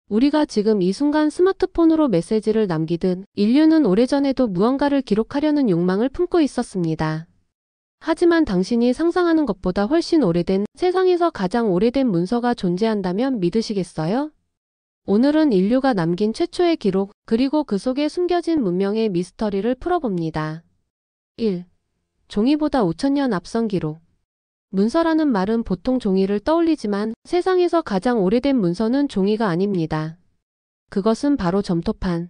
우리가 지금 이 순간 스마트폰으로 메시지를 남기듯 인류는 오래전에도 무언가를 기록하려는 욕망을 품고 있었습니다. 하지만 당신이 상상하는 것보다 훨씬 오래된, 세상에서 가장 오래된 문서가 존재한다면 믿으시겠어요? 오늘은 인류가 남긴 최초의 기록, 그리고 그 속에 숨겨진 문명의 미스터리를 풀어봅니다. 1. 종이보다 5,000년 앞선 기록. 문서라는 말은 보통 종이를 떠올리지만 세상에서 가장 오래된 문서는 종이가 아닙니다. 그것은 바로 점토판.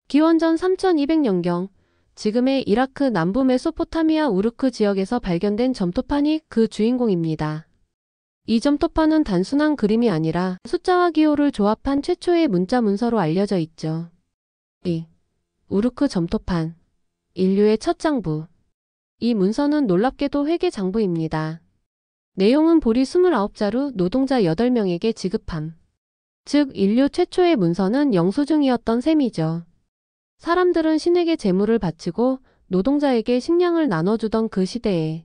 기원전 3200년경, 지금의 이라크 남부 메소포타미아 우르크 지역에서 발견된 점토판이 그 주인공입니다. 이 점토판은 단순한 그림이 아니라 숫자와 기호를 조합한 최초의 문자 문서로 알려져 있죠. 2. 우르크 점토판. 인류의 첫 장부. 이 문서는 놀랍게도 회계 장부입니다. 내용은 보리 29자루 노동자 8명에게 지급함. 즉 인류 최초의 문서는 영수증이었던 셈이죠. 사람들은 신에게 재물을 바치고 노동자에게 식량을 나눠주던 그 시대에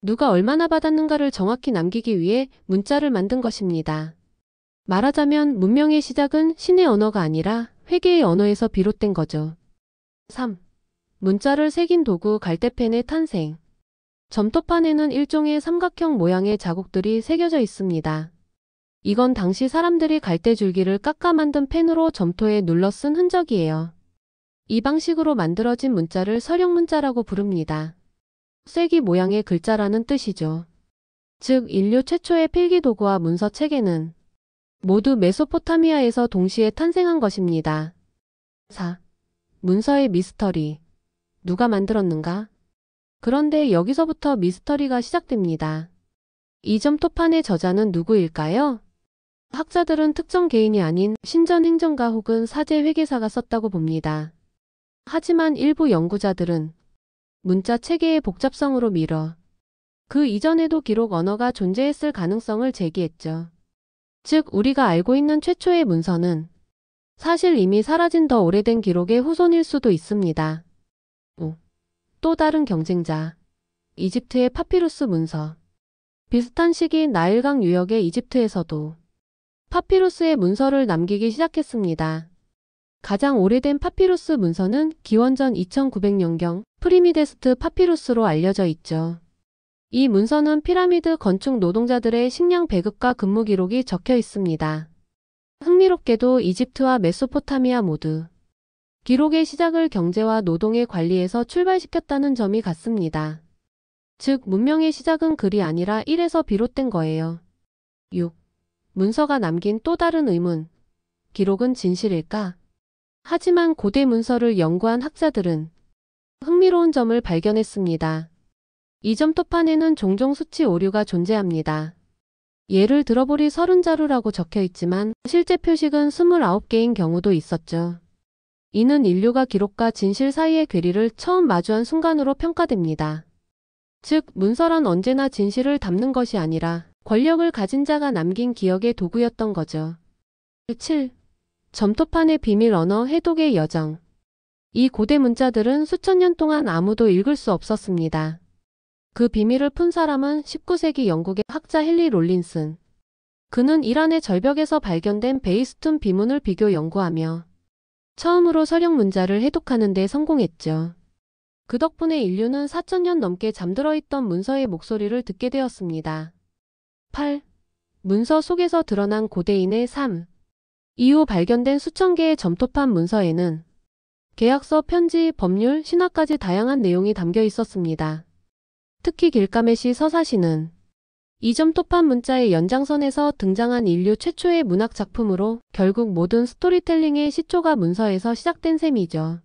누가 얼마나 받았는가를 정확히 남기기 위해 문자를 만든 것입니다. 말하자면 문명의 시작은 신의 언어가 아니라 회계의 언어에서 비롯된 거죠. 3. 문자를 새긴 도구 갈대펜의 탄생. 점토판에는 일종의 삼각형 모양의 자국들이 새겨져 있습니다. 이건 당시 사람들이 갈대줄기를 깎아 만든 펜으로 점토에 눌러 쓴 흔적이에요. 이 방식으로 만들어진 문자를 서령문자라고 부릅니다. 쐐기 모양의 글자라는 뜻이죠. 즉 인류 최초의 필기도구와 문서체계는 모두 메소포타미아에서 동시에 탄생한 것입니다. 4. 문서의 미스터리. 누가 만들었는가? 그런데 여기서부터 미스터리가 시작됩니다. 이 점토판의 저자는 누구일까요? 학자들은 특정 개인이 아닌 신전행정가 혹은 사제회계사가 썼다고 봅니다. 하지만 일부 연구자들은 문자 체계의 복잡성으로 미뤄 그 이전에도 기록 언어가 존재했을 가능성을 제기했죠. 즉 우리가 알고 있는 최초의 문서는 사실 이미 사라진 더 오래된 기록의 후손일 수도 있습니다. 5. 또 다른 경쟁자. 이집트의 파피루스 문서. 비슷한 시기 나일강 유역의 이집트에서도 파피루스의 문서를 남기기 시작했습니다. 가장 오래된 파피루스 문서는 기원전 2900년경 프리미데스트 파피루스로 알려져 있죠. 이 문서는 피라미드 건축 노동자들의 식량 배급과 근무 기록이 적혀 있습니다. 흥미롭게도 이집트와 메소포타미아 모두 기록의 시작을 경제와 노동의 관리에서 출발시켰다는 점이 같습니다. 즉 문명의 시작은 글이 아니라 일에서 비롯된 거예요. 6. 문서가 남긴 또 다른 의문. 기록은 진실일까? 하지만 고대 문서를 연구한 학자들은 흥미로운 점을 발견했습니다. 이 점토판에는 종종 수치 오류가 존재합니다. 예를 들어 보리 30자루라고 적혀 있지만 실제 표식은 29개인 경우도 있었죠. 이는 인류가 기록과 진실 사이의 괴리를 처음 마주한 순간으로 평가됩니다. 즉 문서란 언제나 진실을 담는 것이 아니라 권력을 가진 자가 남긴 기억의 도구였던 거죠. 7. 점토판의 비밀 언어 해독의 여정. 이 고대 문자들은 수천 년 동안 아무도 읽을 수 없었습니다. 그 비밀을 푼 사람은 19세기 영국의 학자 헨리 롤린슨. 그는 이란의 절벽에서 발견된 베이스툰 비문을 비교 연구하며 처음으로 서령 문자를 해독하는 데 성공했죠. 그 덕분에 인류는 4000년 넘게 잠들어 있던 문서의 목소리를 듣게 되었습니다. 8. 문서 속에서 드러난 고대인의 삶. 이후 발견된 수천 개의 점토판 문서에는 계약서, 편지, 법률, 신화까지 다양한 내용이 담겨 있었습니다. 특히 길가메시 서사시는 이 점토판 문자의 연장선에서 등장한 인류 최초의 문학 작품으로 결국 모든 스토리텔링의 시초가 문서에서 시작된 셈이죠.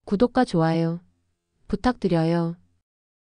구독과 좋아요 부탁드려요.